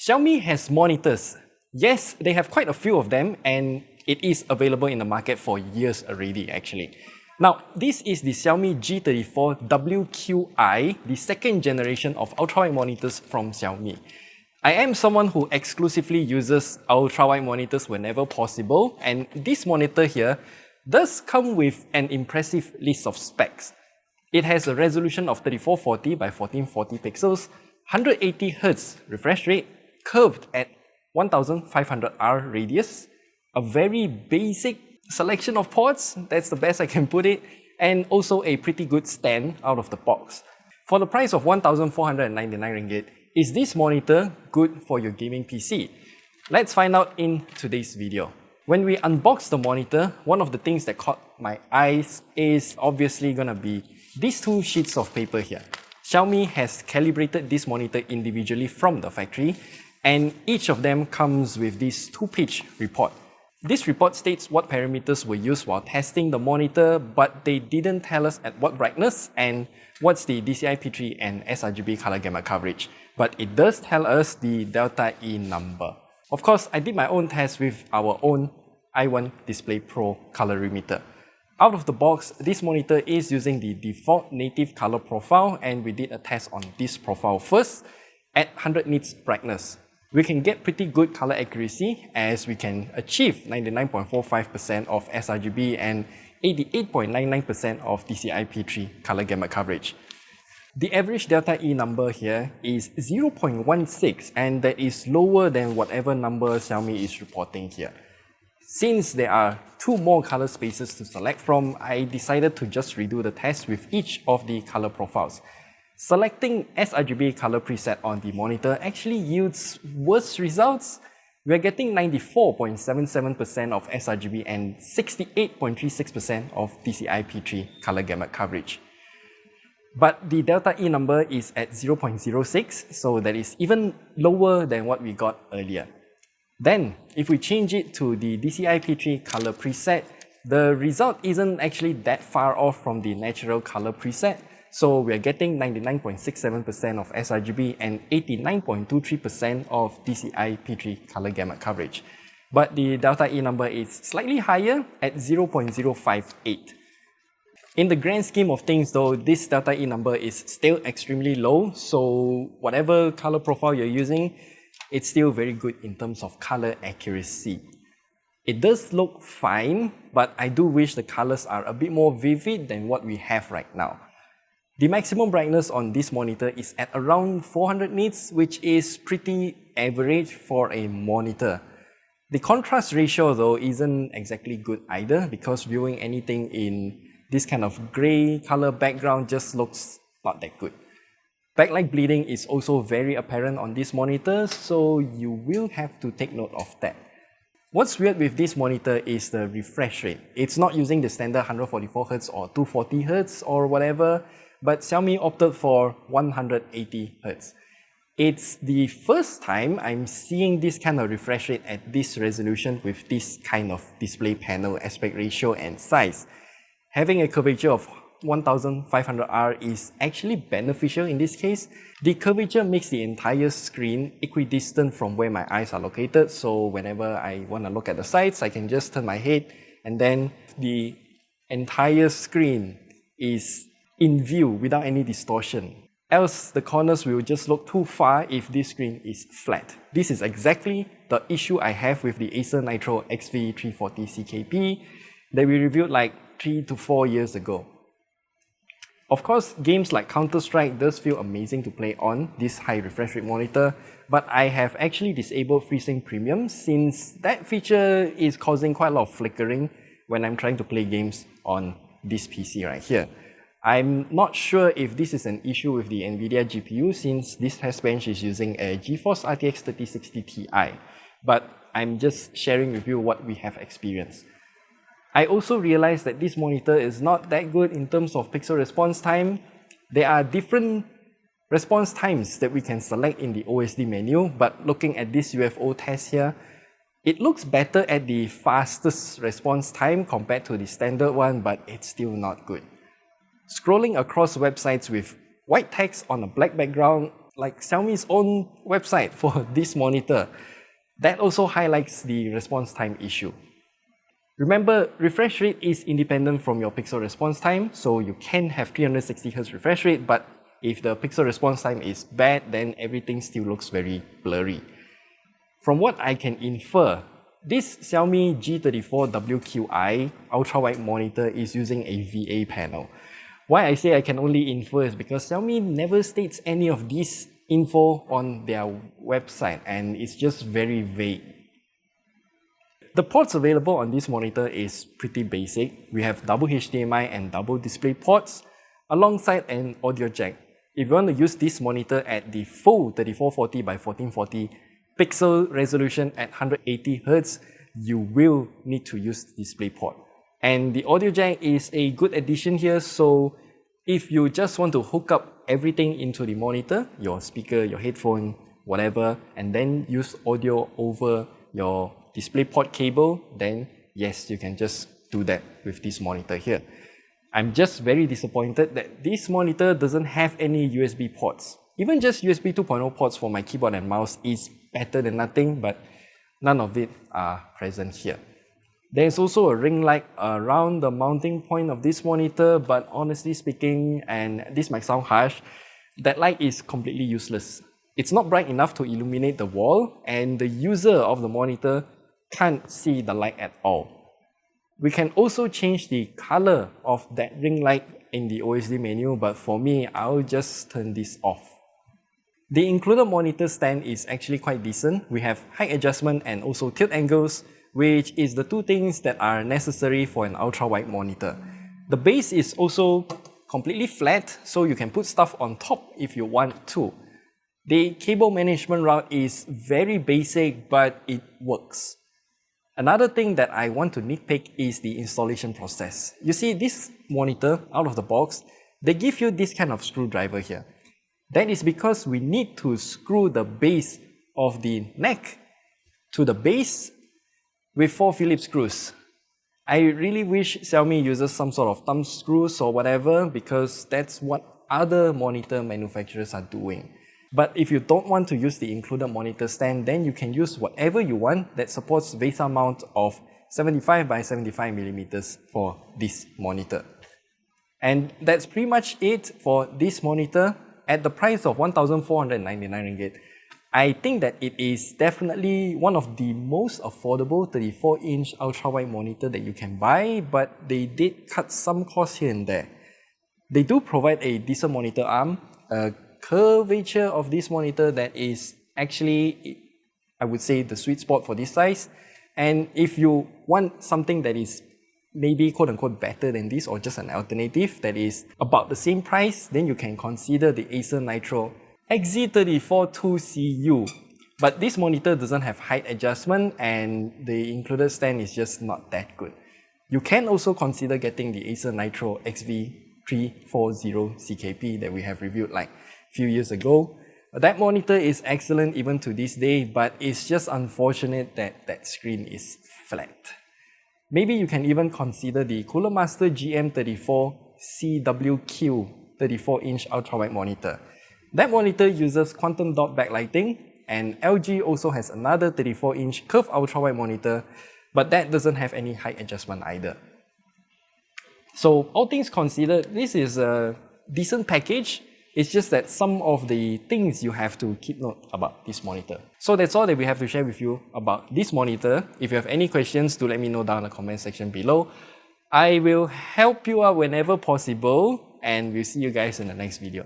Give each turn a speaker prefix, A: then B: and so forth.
A: Xiaomi has monitors. Yes, they have quite a few of them and it is available in the market for years already actually. Now, this is the Xiaomi G34WQi, the second generation of ultrawide monitors from Xiaomi. I am someone who exclusively uses ultrawide monitors whenever possible, and this monitor here does come with an impressive list of specs. It has a resolution of 3440 by 1440 pixels, 180Hz refresh rate, curved at 1500R radius, a very basic selection of ports, that's the best I can put it, and also a pretty good stand out of the box. For the price of 1499 ringgit, is this monitor good for your gaming PC? Let's find out in today's video. When we unbox the monitor, one of the things that caught my eyes is obviously gonna be these two sheets of paper here. Xiaomi has calibrated this monitor individually from the factory, and each of them comes with this two-page report. This report states what parameters were used while testing the monitor, but they didn't tell us at what brightness and what's the DCI-P3 and sRGB color gamut coverage. But it does tell us the delta E number. Of course, I did my own test with our own i1 Display Pro colorimeter. Out of the box, this monitor is using the default native color profile, and we did a test on this profile first at 100 nits brightness. We can get pretty good color accuracy as we can achieve 99.45% of sRGB and 88.99% of DCI-P3 color gamut coverage. The average delta E number here is 0.16, and that is lower than whatever number Xiaomi is reporting here. Since there are two more color spaces to select from, I decided to just redo the test with each of the color profiles. Selecting sRGB color preset on the monitor actually yields worse results. We're getting 94.77% of sRGB and 68.36% of DCI-P3 color gamut coverage. But the delta E number is at 0.06, so that is even lower than what we got earlier. Then, if we change it to the DCI-P3 color preset, the result isn't actually that far off from the natural color preset. So we're getting 99.67% of sRGB and 89.23% of DCI-P3 color gamut coverage. But the delta E number is slightly higher at 0.058. In the grand scheme of things though, this delta E number is still extremely low, so whatever color profile you're using, it's still very good in terms of color accuracy. It does look fine, but I do wish the colors are a bit more vivid than what we have right now. The maximum brightness on this monitor is at around 400 nits, which is pretty average for a monitor. The contrast ratio though isn't exactly good either, because viewing anything in this kind of grey color background just looks not that good. Backlight bleeding is also very apparent on this monitor, so you will have to take note of that. What's weird with this monitor is the refresh rate. It's not using the standard 144Hz or 240Hz or whatever, but Xiaomi opted for 180Hz. It's the first time I'm seeing this kind of refresh rate at this resolution with this kind of display panel aspect ratio and size. Having a curvature of 1500R is actually beneficial in this case. The curvature makes the entire screen equidistant from where my eyes are located, so whenever I want to look at the sides, I can just turn my head and then the entire screen is in view without any distortion. Else, the corners will just look too far if this screen is flat. This is exactly the issue I have with the Acer Nitro XV340 CKP that we reviewed like 3 to 4 years ago. Of course, games like Counter-Strike does feel amazing to play on this high refresh rate monitor, but I have actually disabled FreeSync Premium since that feature is causing quite a lot of flickering when I'm trying to play games on this PC right here. I'm not sure if this is an issue with the NVIDIA GPU since this test bench is using a GeForce RTX 3060 Ti, but I'm just sharing with you what we have experienced. I also realized that this monitor is not that good in terms of pixel response time. There are different response times that we can select in the OSD menu, but looking at this UFO test here, it looks better at the fastest response time compared to the standard one, but it's still not good. Scrolling across websites with white text on a black background like Xiaomi's own website for this monitor. That also highlights the response time issue. Remember, refresh rate is independent from your pixel response time, so you can have 360Hz refresh rate, but if the pixel response time is bad, then everything still looks very blurry. From what I can infer, this Xiaomi G34WQi ultra-wide monitor is using a VA panel. Why I say I can only infer is because Xiaomi never states any of this info on their website, and it's just very vague. The ports available on this monitor is pretty basic. We have double HDMI and double display ports alongside an audio jack. If you want to use this monitor at the full 3440 by 1440 pixel resolution at 180Hz, you will need to use the DisplayPort. And the audio jack is a good addition here, so if you just want to hook up everything into the monitor, your speaker, your headphone, whatever, and then use audio over your DisplayPort cable, then yes, you can just do that with this monitor here. I'm just very disappointed that this monitor doesn't have any USB ports. Even just USB 2.0 ports for my keyboard and mouse is better than nothing, but none of it are present here. There's also a ring light around the mounting point of this monitor, but honestly speaking, and this might sound harsh, that light is completely useless. It's not bright enough to illuminate the wall, and the user of the monitor can't see the light at all. We can also change the color of that ring light in the OSD menu, but for me, I'll just turn this off. The included monitor stand is actually quite decent. We have height adjustment and also tilt angles, which is the two things that are necessary for an ultra-wide monitor. The base is also completely flat, so you can put stuff on top if you want to. The cable management route is very basic, but it works. Another thing that I want to nitpick is the installation process. You see, this monitor, out of the box, they give you this kind of screwdriver here. That is because we need to screw the base of the neck to the base with 4 Phillips screws. I really wish Xiaomi uses some sort of thumb screws or whatever, because that's what other monitor manufacturers are doing. But if you don't want to use the included monitor stand, then you can use whatever you want that supports VESA mount of 75 by 75 millimeters for this monitor. And that's pretty much it for this monitor. At the price of 1,499 ringgit, I think that it is definitely one of the most affordable 34-inch ultra-wide monitor that you can buy, but they did cut some costs here and there. They do provide a decent monitor arm, a curvature of this monitor that is actually, I would say, the sweet spot for this size. And if you want something that is maybe quote-unquote better than this, or just an alternative that is about the same price, then you can consider the Acer Nitro XZ34WQi. But this monitor doesn't have height adjustment, and the included stand is just not that good. You can also consider getting the Acer Nitro XV340CKP that we have reviewed like a few years ago. That monitor is excellent even to this day, but it's just unfortunate that that screen is flat. Maybe you can even consider the Cooler Master GM34CWQ 34-inch ultra-wide monitor. That monitor uses quantum dot backlighting, and LG also has another 34-inch curved ultra-wide monitor, but that doesn't have any height adjustment either. So all things considered, this is a decent package. It's just that some of the things you have to keep note about this monitor. So that's all that we have to share with you about this monitor. If you have any questions, do let me know down in the comment section below. I will help you out whenever possible, and we'll see you guys in the next video.